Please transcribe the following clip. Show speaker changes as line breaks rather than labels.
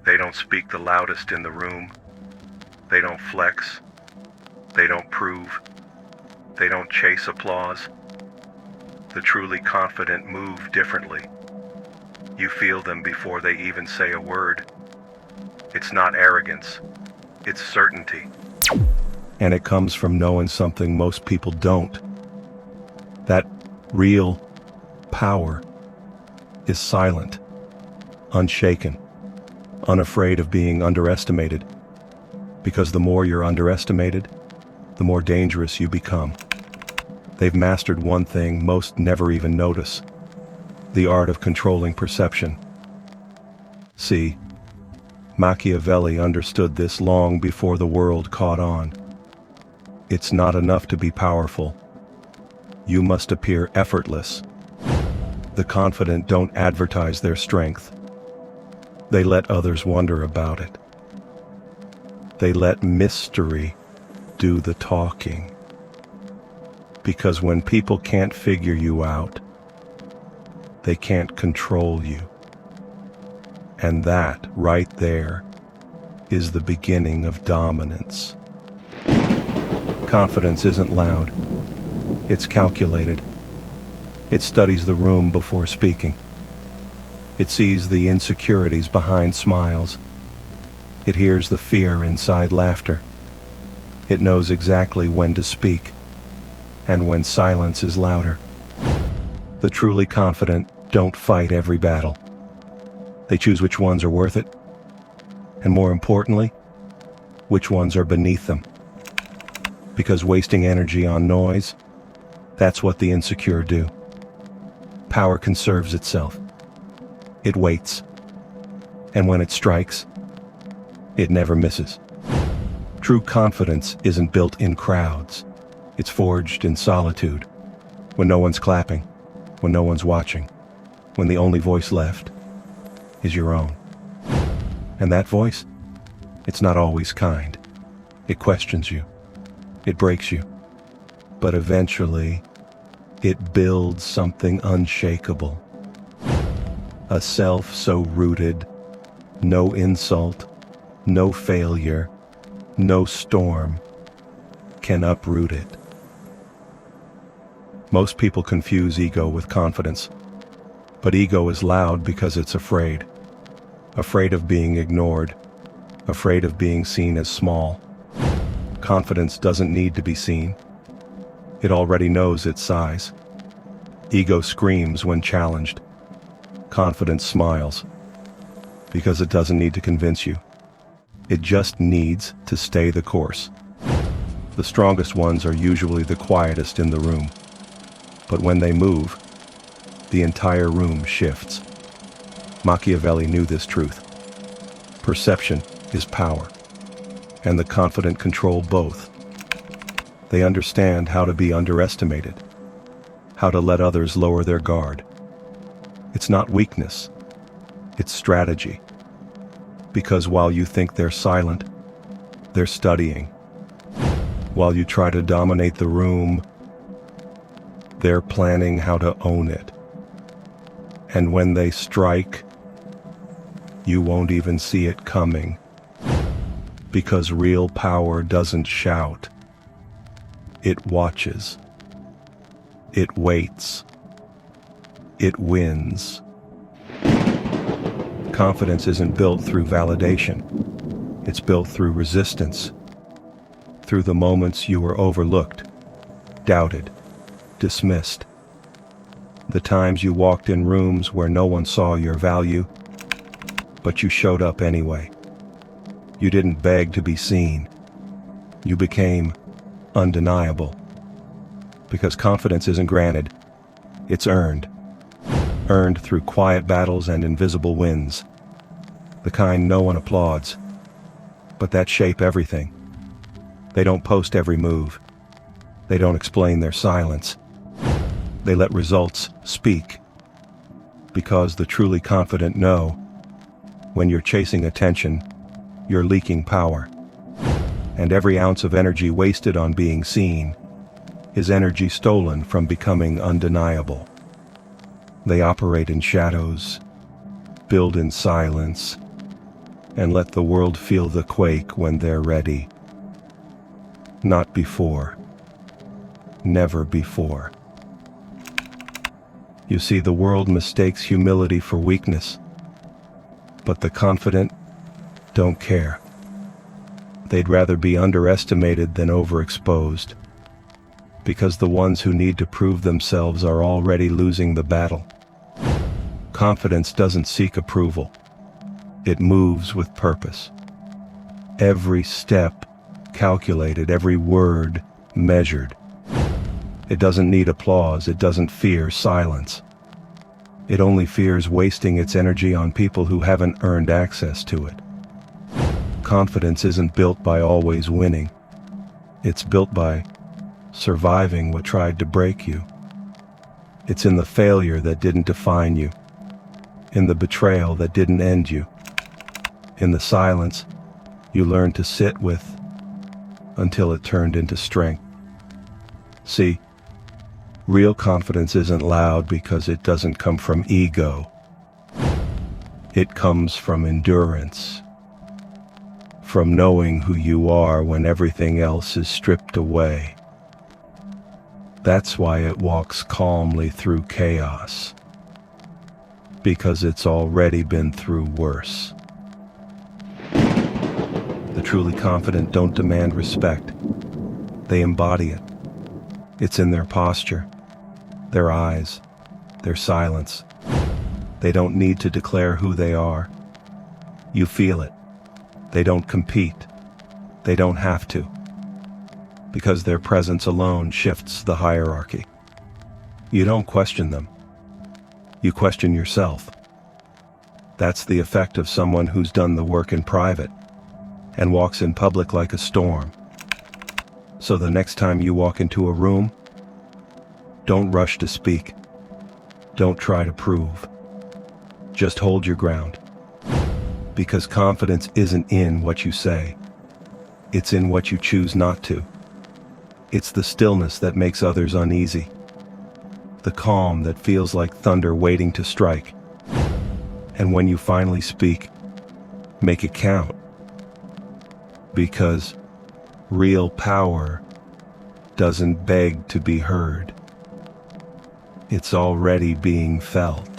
They don't speak the loudest in the room. They don't flex. They don't prove. They don't chase applause. The truly confident move differently. You feel them before they even say a word. It's not arrogance. It's certainty. And it comes from knowing something most people don't. That real power is silent, unshaken, unafraid of being underestimated. Because the more you're underestimated, the more dangerous you become. They've mastered one thing most never even notice: the art of controlling perception. See, Machiavelli understood this long before the world caught on. It's not enough to be powerful. You must appear effortless. The confident don't advertise their strength. They let others wonder about it. They let mystery do the talking. Because when people can't figure you out, they can't control you. And that, right there, is the beginning of dominance. Confidence isn't loud. It's calculated. It studies the room before speaking. It sees the insecurities behind smiles. It hears the fear inside laughter. It knows exactly when to speak, and when silence is louder. The truly confident don't fight every battle. They choose which ones are worth it, and more importantly, which ones are beneath them. Because wasting energy on noise, that's what the insecure do. Power conserves itself. It waits. And when it strikes, it never misses. True confidence isn't built in crowds. It's forged in solitude. When no one's clapping, when no one's watching, when the only voice left is your own. And that voice, it's not always kind. It questions you. It breaks you. But eventually, it builds something unshakable. A self so rooted, no insult, no failure, no storm can uproot it. Most people confuse ego with confidence. But ego is loud because it's afraid. Afraid of being ignored. Afraid of being seen as small. Confidence doesn't need to be seen. It already knows its size. Ego screams when challenged. Confidence smiles. Because it doesn't need to convince you. It just needs to stay the course. The strongest ones are usually the quietest in the room. But when they move, the entire room shifts. Machiavelli knew this truth. Perception is power, and the confident control both. They understand how to be underestimated, how to let others lower their guard. It's not weakness, it's strategy. Because while you think they're silent, they're studying. While you try to dominate the room, they're planning how to own it. And when they strike, you won't even see it coming. Because real power doesn't shout. It watches. It waits. It wins. Confidence isn't built through validation. It's built through resistance. Through the moments you were overlooked, doubted, dismissed. The times you walked in rooms where no one saw your value, but you showed up anyway. You didn't beg to be seen. You became undeniable. Because confidence isn't granted, it's earned. Earned through quiet battles and invisible wins. The kind no one applauds, but that shape everything. They don't post every move. They don't explain their silence. They let results speak. Because the truly confident know, when you're chasing attention, you're leaking power. And every ounce of energy wasted on being seen is energy stolen from becoming undeniable. They operate in shadows, build in silence, and let the world feel the quake when they're ready. Not before. Never before. You see, the world mistakes humility for weakness, but the confident don't care. They'd rather be underestimated than overexposed, because the ones who need to prove themselves are already losing the battle. Confidence doesn't seek approval. It moves with purpose. Every step calculated, every word measured. It doesn't need applause, it doesn't fear silence. It only fears wasting its energy on people who haven't earned access to it. Confidence isn't built by always winning. It's built by surviving what tried to break you. It's in the failure that didn't define you, in the betrayal that didn't end you, in the silence you learned to sit with until it turned into strength. See, real confidence isn't loud because it doesn't come from ego. It comes from endurance, from knowing who you are when everything else is stripped away. That's why it walks calmly through chaos, because it's already been through worse. The truly confident don't demand respect. They embody it. It's in their posture, their eyes, their silence. They don't need to declare who they are. You feel it. They don't compete. They don't have to, because their presence alone shifts the hierarchy. You don't question them. You question yourself. That's the effect of someone who's done the work in private and walks in public like a storm. So the next time you walk into a room, don't rush to speak. Don't try to prove. Just hold your ground. Because confidence isn't in what you say. It's in what you choose not to. It's the stillness that makes others uneasy. The calm that feels like thunder waiting to strike. And when you finally speak, make it count. Because real power doesn't beg to be heard. It's already being felt.